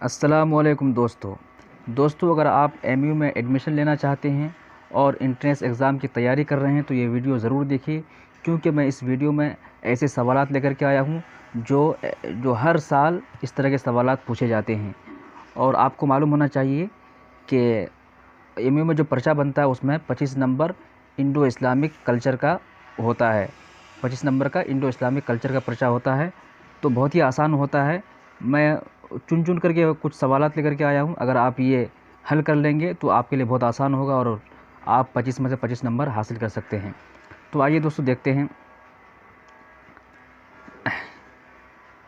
अस्सलामुअलैकुम दोस्तों, अगर आप एमयू में एडमिशन लेना चाहते हैं और एंट्रेंस एग्ज़ाम की तैयारी कर रहे हैं तो ये वीडियो ज़रूर देखिए, क्योंकि मैं इस वीडियो में ऐसे सवालात लेकर के आया हूँ जो हर साल इस तरह के सवालात पूछे जाते हैं। और आपको मालूम होना चाहिए कि एमयू में जो पर्चा बनता है उसमें 25 नंबर इंडो इस्लामिक कल्चर का होता है। 25 नंबर का इंडो इस्लामिक कल्चर का पर्चा होता है, तो बहुत ही आसान होता है। मैं चुन करके कुछ सवालात लेकर के आया हूँ। अगर आप ये हल कर लेंगे तो आपके लिए बहुत आसान होगा और आप 25 में से 25 नंबर हासिल कर सकते हैं। तो आइए दोस्तों देखते हैं।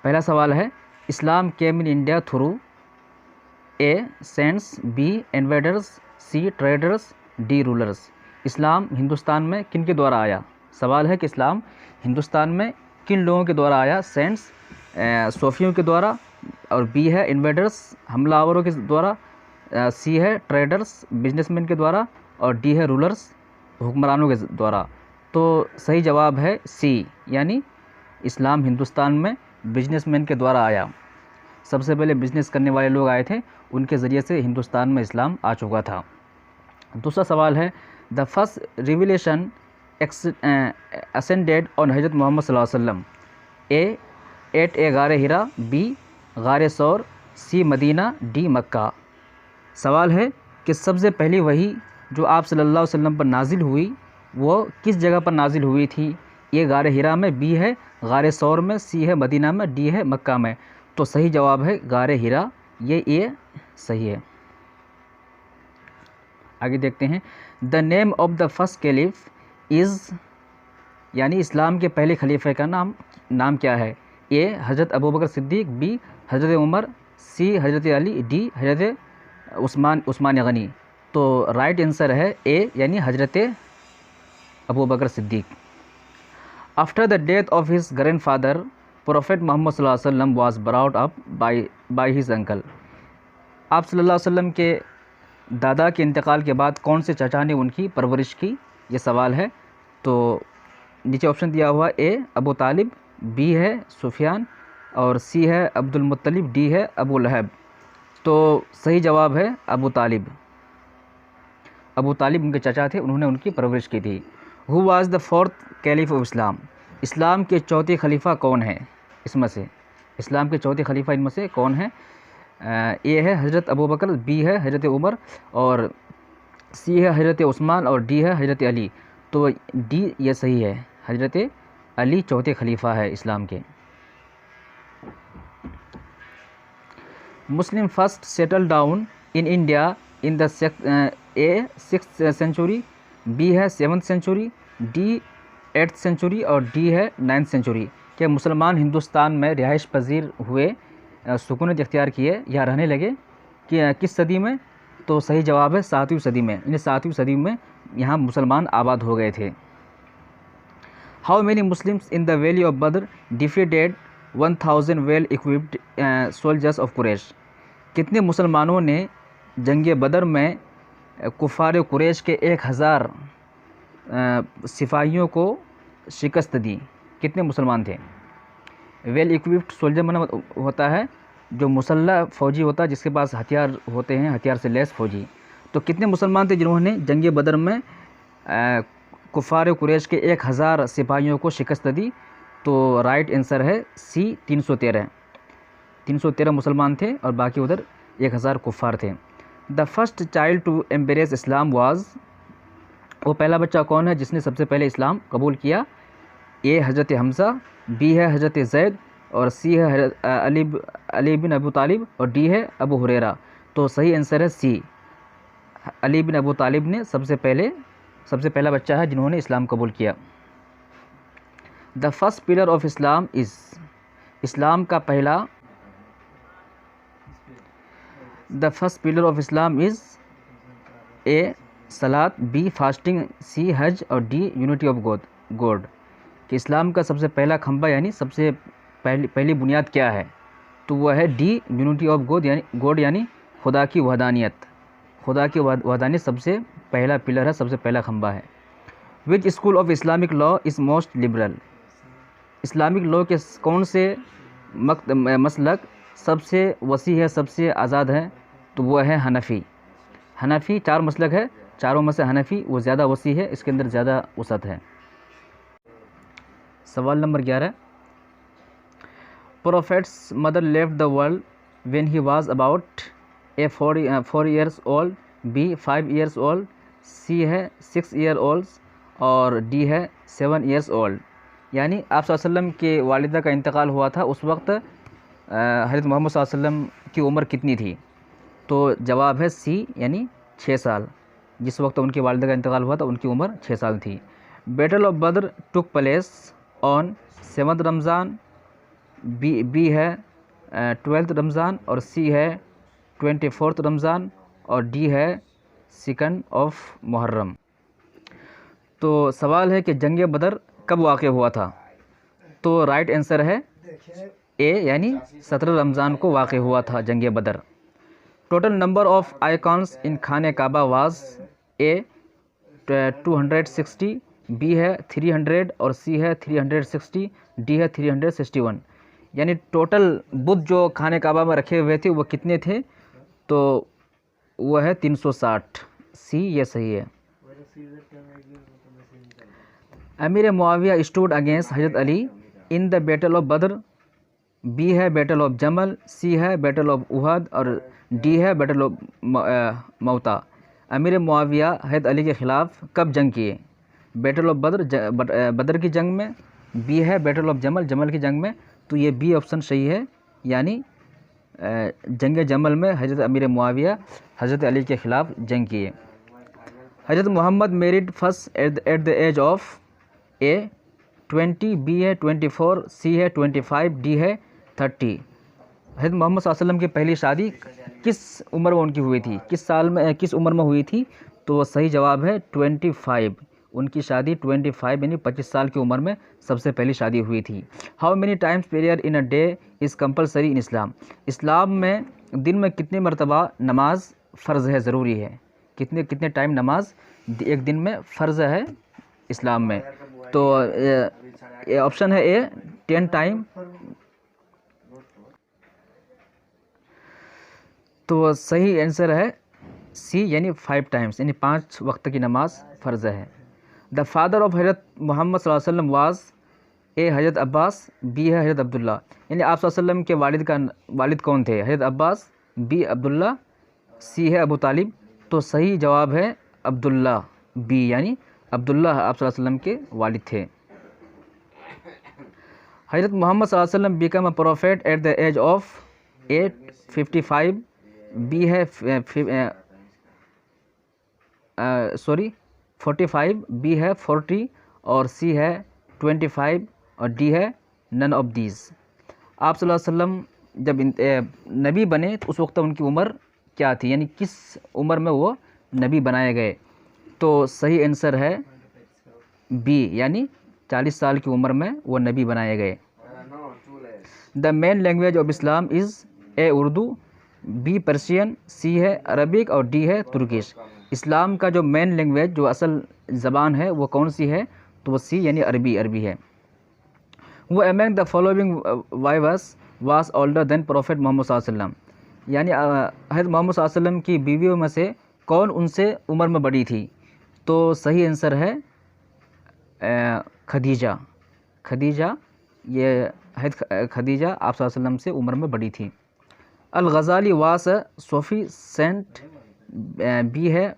पहला सवाल है, Islam came in India through A saints, B invaders, C traders, D rulers. इस्लाम हिंदुस्तान में किन के द्वारा आया? सवाल है कि इस्लाम हिंदुस्तान में किन लोगों के द्वारा आया? सेंट्स सोफियों के द्वारा, और बी है इन्वेडर्स हमलावरों के द्वारा, सी है ट्रेडर्स बिजनेसमैन के द्वारा, और डी है रूलर्स हुक्मरानों के द्वारा। तो सही जवाब है सी, यानी इस्लाम हिंदुस्तान में बिजनेसमैन के द्वारा आया। सबसे पहले बिजनेस करने वाले लोग आए थे, उनके ज़रिए से हिंदुस्तान में इस्लाम आ चुका था। दूसरा सवाल है, the first revelation ascended on हज़रत मोहम्मद सल्लल्लाहु अलैहि वसल्लम। ए एट ए गारे हिरा, बी गारे सौर, सी मदीना, डी मक्का। सवाल है कि सबसे पहली वही जो आप सल्लल्लाहु अलैहि वसल्लम पर नाजिल हुई वो किस जगह पर नाजिल हुई थी? ए गारे हिरा में, बी है गारे सौर में, सी है मदीना में, डी है मक्का में। तो सही जवाब है गारे हिरा, ये सही है। आगे देखते हैं, the name of the first caliph is, यानी इस्लाम के पहले खलीफे का नाम क्या है? ए हज़रत अबू बकर सिद्दीक, बी हज़रत उमर, सी हज़रत अली, डी हज़रत उस्मान गनी। तो राइट आंसर है ए, यानी हज़रत Abu Bakr Siddiq. After the death of his grandfather prophet Muhammad सल्लल्लाहु अलैहि वसल्लम was brought up by his uncle. आप सल्लल्लाहु अलैहि वसल्लम के दादा के इंतकाल के बाद कौन से चाचा ने उनकी परवरिश की? ये सवाल है। तो नीचे ऑप्शन दिया हुआ, ए अबू तालिब, बी है सुफियान, और सी है अब्दुल मुत्तलिब, डी है अबू लहब। तो सही जवाब है अबू तालिब। अबू तालिब उनके चाचा थे, उन्होंने उनकी परवरिश की थी। Who was the fourth caliph of Islam. इस्लाम के चौथे खलीफा कौन है? इसमें से इस्लाम के चौथे खलीफा इनमें से कौन है? ए है हज़रत अबू बकर, बी है हज़रत उमर, और सी है हज़रत उस्मान, और डी है हज़रत अली। तो डी ये सही है, हज़रत अली चौथे खलीफा है इस्लाम के। Muslim first settle down in India in the A 6th century, B है 7th century, D 8th century, और डी है 9th सेंचुरी। क्या मुसलमान हिंदुस्तान में रिहाइश पजीर हुए, सुकूनत इख्तियार किए या रहने लगे कि किस सदी में? तो सही जवाब है 7वीं सदी में। यानी 7वीं सदी में यहाँ मुसलमान आबाद हो गए थे। How many Muslims in the valley of Badr defeated 1000 well equipped soldiers of Quraish. कितने मुसलमानों ने जंग बदर में कुफार कुरैश के 1000 सिपाहियों को शिकस्त दी? कितने मुसलमान थे? वेल इक्विप्ड सोल्जर माना होता है जो मुसल्लह फ़ौजी होता है, जिसके पास हथियार होते हैं, हथियार से लैस फ़ौजी। तो कितने मुसलमान थे जिन्होंने जंग बदर में कुफार कुरैश के 1000 सिपाहियों को शिकस्त दी? तो राइट आंसर है सी, 313 मुसलमान थे और बाकी उधर 1000 कुफार थे। The first child to embrace Islam was, वो पहला बच्चा कौन है जिसने सबसे पहले इस्लाम कबूल किया? ए हज़रत हमज़ा, बी है हज़रत ज़ैद, और सी है अली बिन अबू तालिब, और डी है अबू हुरैरा। तो सही आंसर है सी, अली बिन अबू तालिब ने सबसे पहला बच्चा है जिन्होंने इस्लाम कबूल किया। The first pillar of Islam is, इस्लाम का पहला, the first pillar of Islam is A सलात, बी फास्टिंग, सी हज, और डी यूनिटी ऑफ गॉड। कि इस्लाम का सबसे पहला खंभा यानी सबसे पहली बुनियाद क्या है? तो वह है डी, यूनिटी ऑफ गॉड, यानी खुदा की वहदानियत। खुदा की वहदानियत सबसे पहला पिलर है, सबसे पहला खंभा है। Which school of Islamic law is most liberal. Islamic law के कौन से मसलक सबसे वसी है, सबसे आज़ाद है, तो वो है हनफ़ी। हनफ़ी 4 मसलक है, चारों में से हनफ़ी वो ज़्यादा वसी है, इसके अंदर ज़्यादा वसअत है। सवाल number 11, prophet's mother left the world when he was about A 4 years old, B 5 years old, C है 6 ईयर ओल्ड और डी है 7 ईयर्स ओल्ड। यानी आप सल्लल्लाहु अलैहि वसल्लम के वालिदा का इंतकाल हुआ था, उस वक्त हज़रत मोहम्मद सल्लल्लाहु अलैहि वसल्लम की उम्र कितनी थी? तो जवाब है सी, यानी 6 साल। जिस वक्त उनकी वालिदा का इंतकाल हुआ था उनकी उम्र 6 साल थी। Battle of Badr took place on 7 Ramzan, B है 12 रमज़ान और सी है 24 रमज़ान और डी है 2 ऑफ मुहर्रम। तो सवाल है कि जंग बदर कब वाक़ हुआ था? तो राइट आंसर है ए, यानी 17 रमज़ान को वाक़ हुआ था जंग बदर। टोटल नंबर ऑफ आइकॉन्स इन खाने काबा वाज ए 260, बी है 300 और सी है 360, डी है 361। यानी टोटल बुत जो खाने काबा में रखे हुए थे वो कितने थे? तो वो है 360, सी ये सही है। अमीर Muawiya stood against Hazrat Ali in the battle of Badr, B है बैटल ऑफ जमल, सी है बैटल ऑफ उहद और डी है बैटल ऑफ मौता। अमीर मुआविया हज़रत अली के ख़िलाफ़ कब जंग किए? बैटल ऑफ बद्र की जंग में, बी है बैटल ऑफ जमल की जंग में, तो ये बी ऑप्शन सही है, यानी जंग जमल में हज़रत अमीर मुआविया हज़रत अली के ख़िलाफ़ जंग किए। Hazrat Mohammad married first at the age of a 20, B है 24, सी है 25, डी है 30। हज़रत मोहम्मद सल्लल्लाहु अलैहि वसल्लम की पहली शादी किस उम्र में उनकी हुई थी? किस उम्र में हुई थी? तो सही जवाब है 25। उनकी शादी 25 यानी 25 साल की उम्र में सबसे पहली शादी हुई थी। How many times prayer in a day is compulsory in Islam? इस्लाम में दिन में कितनी मरतबा नमाज फ़र्ज़ है, ज़रूरी है? कितने टाइम नमाज एक दिन में फ़र्ज़ है इस्लाम में? तो ये ऑप्शन है ए 10 टाइम। तो सही आंसर है सी, यानी 5 टाइम्स, यानी 5 वक्त की नमाज फ़र्ज़ है। द फादर ऑफ हज़रत मोहम्मद सल्लल्लाहु अलैहि वसल्लम वाज ए हज़रत अब्बास, बी है हज़रत अब्दुल्ला। यानी आप सल्लल्लाहु अलैहि वसल्लम के वालिद कौन थे? हज़रत अब्बास, बी अब्दुल्ला, सी है अबू तालिब। तो सही जवाब है अब्दुल्ला, बी, यानी अब्दुल्ला आप सल्लल्लाहु अलैहि वसल्लम के वालिद थे। हज़रत मोहम्मद सल्लल्लाहु अलैहि वसल्लम became a prophet at the age of a 55, B है 45, बी है 40 और सी है 25 और डी है नन ऑफ दीज। आप सल्लल्लाहु अलैहि वसल्लम जब नबी बने तो उस वक्त उनकी उम्र क्या थी, यानी किस उम्र में वो नबी बनाए गए? तो सही आंसर है बी, यानी 40 साल की उम्र में वो नबी बनाए गए। The main language of Islam is A Urdu, B Persian, C है अरबिक और डी है तुर्किश। इस्लाम का जो मेन लैंग्वेज, जो असल ज़बान है, वो कौन सी है? तो वो सी, यानी अरबी है। Who among the following wives was older than prophet Mohammad सल्लल्लाहु अलैहि वसल्लम। यानी हज़रत मोहम्मद सल्लल्लाहु अलैहि वसल्लम की बीवियों में से कौन उनसे उम्र में बड़ी थी? तो सही आंसर है खदीजा। ये हज़रत खदीजा आप सल्लल्लाहु अलैहि वसल्लम से उम्र में बड़ी थी। अल गज़ाली वास सूफ़ी सेंट, बी है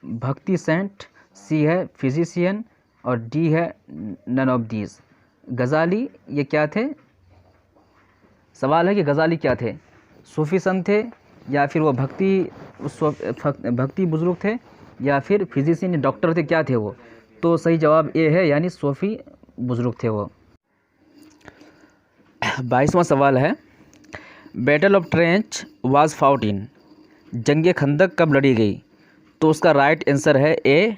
भक्ति सेंट, सी है फिजिशियन और डी है नन ऑफ दीज। गज़ाली ये क्या थे? सवाल है कि गज़ाली क्या थे? सूफ़ी संत थे, या फिर वो भक्ति बुजुर्ग थे, या फिर फिजिशियन डॉक्टर थे, क्या थे वो? तो सही जवाब ए है, यानी सूफ़ी बुजुर्ग थे वो। 22वां सवाल है, battle of trench was fought in, जंग खंदक कब लड़ी गई? तो उसका राइट आंसर है ए,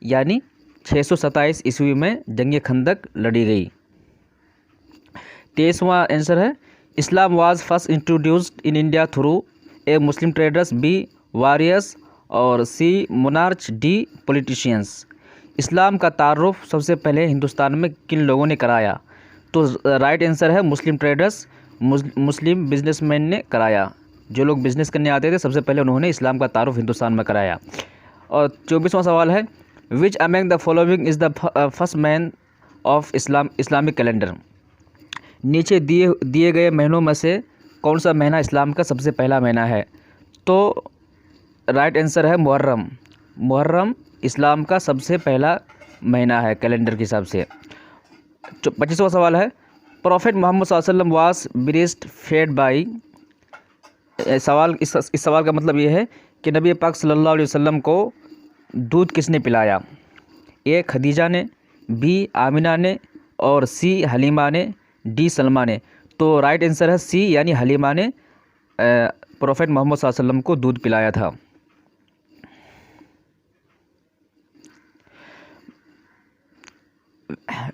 यानी 627 ईस्वी में जंग खंदक लड़ी गई। 23वां आंसर है, Islam was first introduced in India through A Muslim traders, B warriors और सी मोनार्च, डी पॉलिटिशियंस। इस्लाम का तारुफ सबसे पहले हिंदुस्तान में किन लोगों ने कराया? तो राइट आंसर है मुस्लिम ट्रेडर्स, मुस्लिम बिजनेसमैन ने कराया। जो लोग बिज़नेस करने आते थे सबसे पहले उन्होंने इस्लाम का तारुफ हिंदुस्तान में कराया। और 24वां सवाल है, which among the following is the first man of Islamic calendar. नीचे दिए गए महीनों में से कौन सा महीना इस्लाम का सबसे पहला महीना है? तो राइट आंसर है मुहर्रम। मुहर्रम इस्लाम का सबसे पहला महीना है कैलेंडर के हिसाब से। 25वां सवाल है, प्रॉफेट मोहम्मद सल्लल्लाहु अलैहि वसल्लम वाज ब्रेस्ट फेड बाई। इस सवाल का मतलब ये है कि नबी पाक सल्लल्लाहु अलैहि वसल्लम को दूध किसने पिलाया? ए खदीजा ने, बी आमिना ने, और सी हलीमा ने, डी सलमा ने। तो राइट आंसर है सी यानी हलीमा ने प्रॉफेट मोहम्मद सल्लल्लाहु अलैहि वसल्लम को दूध पिलाया था।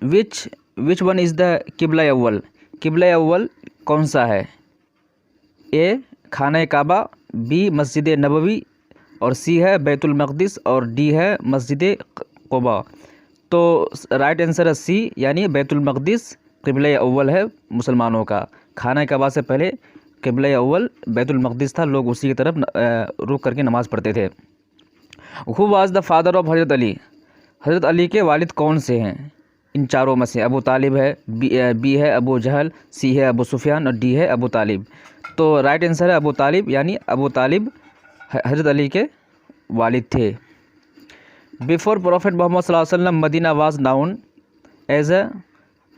विच वन इज़ द किबला अव्वल। किबला अव्वल कौन सा है? ए खाना काबा, बी मस्जिद नबवी, और सी है बैतुल मक़दिस, और डी है मस्जिद क़ुबा। तो राइट आंसर है सी यानी बैतुल मक़दिस किबला अव्वल है मुसलमानों का। खाना काबा से पहले किबला अव्वल बैतुल मक़दिस था, लोग उसी की तरफ रुख करके नमाज़ पढ़ते थे। Who was the father of हज़रत अली। हज़रत अली के वालिद कौन से हैं? इन चारों में से अबू तालिब है, बी है अबू जहल, सी है अबू सुफियान, और डी है अबू तालिब। तो राइट आंसर है अबू तालिब यानी अबू तालिब हज़रत अली के वालिद थे। बिफोर प्रॉफेट मोहम्मद सल्लल्लाहु अलैहि वसल्लम Medina was known as a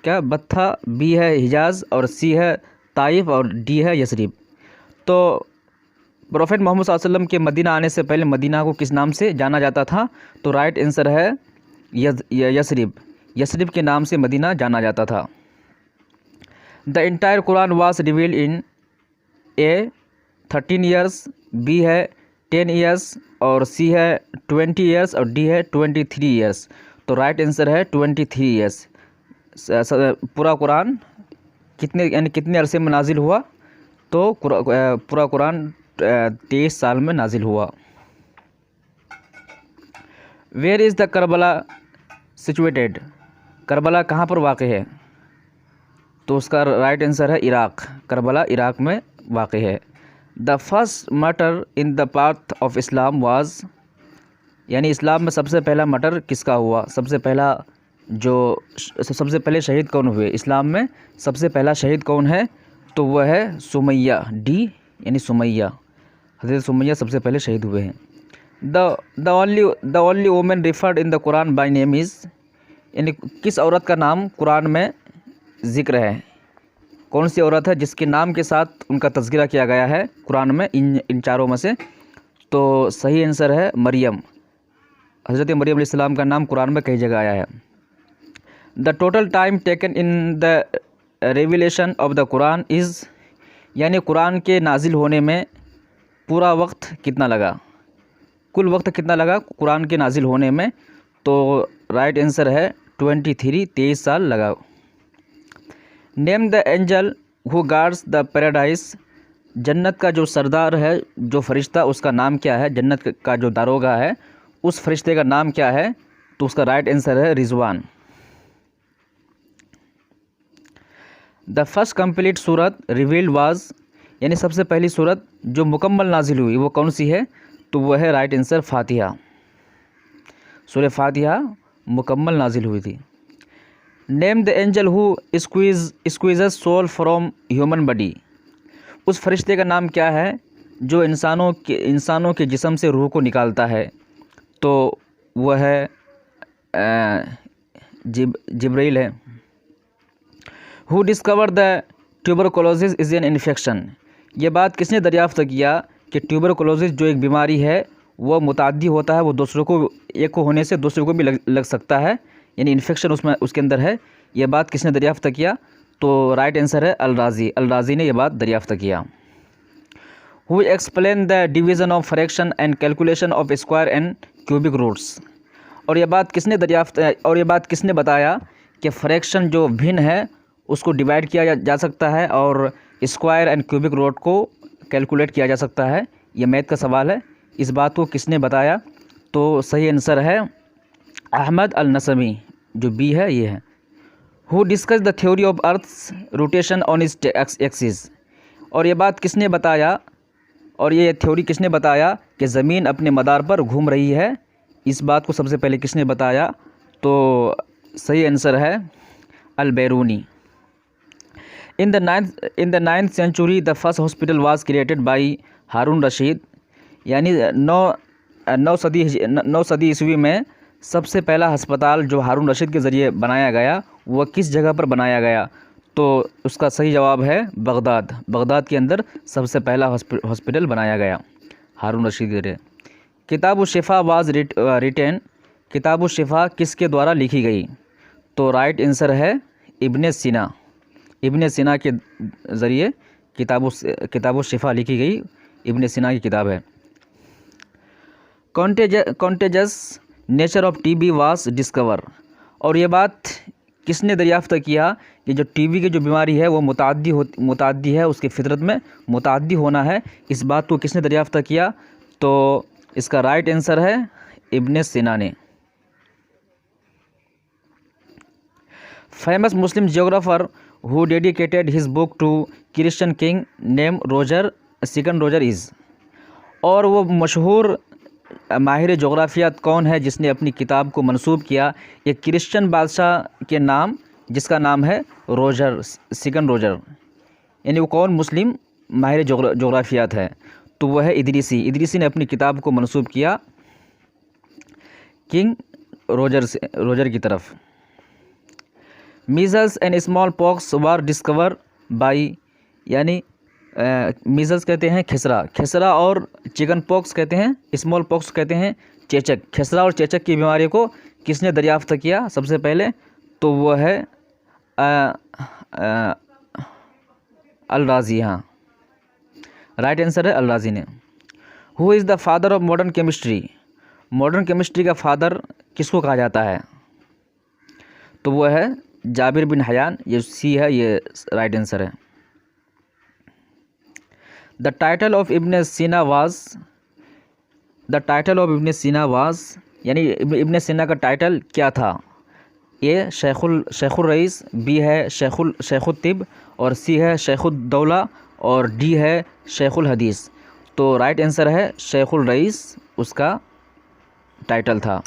क्या? बत्था, बी है हिजाज़, और सी है ताइफ, और डी है यसरिब। तो प्रॉफेट मोहम्मद सल्लल्लाहु अलैहि वसल्लम के मदीना आने से पहले मदीना को किस नाम से जाना जाता था? तो राइट आंसर है यसरिब। यसरिब के नाम से मदीना जाना जाता था। The entire Quran was revealed in a 13 years, B है 10 ईयर्स, और सी है 20 ईयर्स, और डी है 23 ईयर्स। तो राइट आंसर है 23 ईयर्स। पूरा कुरान कितने अरसे में नाजिल हुआ? तो पूरा कुरान 23 साल में नाजिल हुआ। Where is the Karbala situated. Karbala कहाँ पर वाक़ है? तो उसका राइट आंसर है इराक़। करबला इराक़ में वाक़ है। The first murder in the path of Islam was, यानी इस्लाम में सबसे पहला मर्डर किसका हुआ? सबसे पहले शहीद कौन हुए? इस्लाम में सबसे पहला शहीद कौन है? तो वह है सुमैया, डी यानी सुमैया। हज़रत सुमैया सबसे पहले शहीद हुए हैं। The only women referred in the Quran by name is, यानी किस औरत का नाम कुरान में ज़िक्र है? कौन सी औरत है जिसके नाम के साथ उनका तज़किरा किया गया है कुरान में इन चारों में से? तो सही आंसर है मरियम। हज़रत मरियम अलैहिस्सलाम का नाम कुरान में कई जगह आया है। The total time taken in the revelation of the Quran is, यानी कुरान के नाजिल होने में पूरा वक्त कितना लगा? कुल वक्त कितना लगा कुरान के नाजिल होने में? तो राइट आंसर है 23 साल लगा। Name the angel who guards the paradise. जन्नत का जो सरदार है, जो फरिश्ता, उसका नाम क्या है? जन्नत का जो दारोगा है उस फरिश्ते का नाम क्या है? तो उसका राइट आंसर है Rizwan. The first complete Surat revealed was, यानी सबसे पहली सूरत जो मुकम्मल नाजिल हुई वो कौन सी है? तो वह है राइट आंसर फातिहा। सूरह फातिहा मुकम्मल नाजिल हुई थी। Name the angel who squeezes soul from human body. उस फरिश्ते का नाम क्या है जो इंसानों के जिस्म से रूह को निकालता है? तो वह है जिब्राइल है। Who discover the tuberculosis is an infection. ये बात किसने दरियाफ्त किया कि ट्यूबरकुलोसिस जो एक बीमारी है वह मुताद्दी होता है, वो दूसरों को, एक को होने से दूसरे को भी लग सकता है, यानी इन्फेक्शन उसके अंदर है। ये बात किसने दरियाफ्त किया? तो राइट आंसर है अल-राज़ी। अल-राज़ी ने यह बात दरियाफ्त किया। Who explain the division of fraction and calculation of square and cubic roots. और ये बात किसने बताया कि फ्रैक्शन जो भिन्न है उसको डिवाइड किया जा सकता है और स्क्वायर एंड क्यूबिक रूट को कैलकुलेट किया जा सकता है? ये मैथ का सवाल है। इस बात को किसने बताया? तो सही आंसर है अहमद अल-नसमी, जो बी है ये है। Who discuss the theory of earth's rotation on its axis. और ये बात किसने बताया, और ये थ्योरी किसने बताया कि ज़मीन अपने मदार पर घूम रही है, इस बात को सबसे पहले किसने बताया? तो सही आंसर है Al-Biruni. In the ninth century the first hospital was created by Harun Rashid. यानी नौ सदी ईस्वी में सबसे पहला अस्पताल जो हारून रशीद के ज़रिए बनाया गया वह किस जगह पर बनाया गया? तो उसका सही जवाब है बगदाद। बगदाद के अंदर सबसे पहला हॉस्पिटल बनाया गया हारून रशीद के ज़रिए। किताब शिफा वाज रिटेन। किताब शिफा किसके द्वारा लिखी गई? तो राइट आंसर है इब्ने सीना। इब्ने सीना के ज़रिए किताब शिफा लिखी गई, इब्ने सीना की किताब है। Contagious nature of TB was discover. और ये बात किसने दरियाफ्त किया कि जो टीबी की जो बीमारी है वो मुताद्दी है, उसकी फितरत में मुताद्दी होना है, इस बात को किसने दरियाफ्त किया? तो इसका राइट आंसर है इब्ने सीना ने। Famous Muslim geographer who dedicated his book to Christian king name second Roger is. और वो मशहूर माहिर जोग्राफियात कौन है जिसने अपनी किताब को मंसूब किया एक क्रिश्चियन बादशाह के नाम, जिसका नाम है रोजर, सेकंड रोजर। यानी वो कौन मुस्लिम माहिर जोग्राफियात है? तो वह है इदरीसी ने अपनी किताब को मंसूब किया किंग रोजर की तरफ। Measles and small pox were discover by. यानी मीजल्स कहते हैं खसरा और चिकन पॉक्स कहते हैं, स्मॉल पॉक्स कहते हैं चेचक। खसरा और चेचक की बीमारी को किसने दरियाफ्त किया सबसे पहले? तो वो है अल-राज़ी। हाँ, राइट आंसर है अल-राज़ी ने। Who is the father of modern chemistry. Modern chemistry का फादर किसको कहा जाता है? तो वो है जाबिर बिन हयान। ये सी है, ये राइट आंसर है। द टाइटल ऑफ इब्ने सीना वाज। यानी इब्ने सीना का टाइटल क्या था? ए शेखुल रईस, बी है शेखुल तिब, और सी है शेखुल दौला, और डी है शेखुल हदीस। तो राइट आंसर है शेखुल रईस उसका टाइटल था।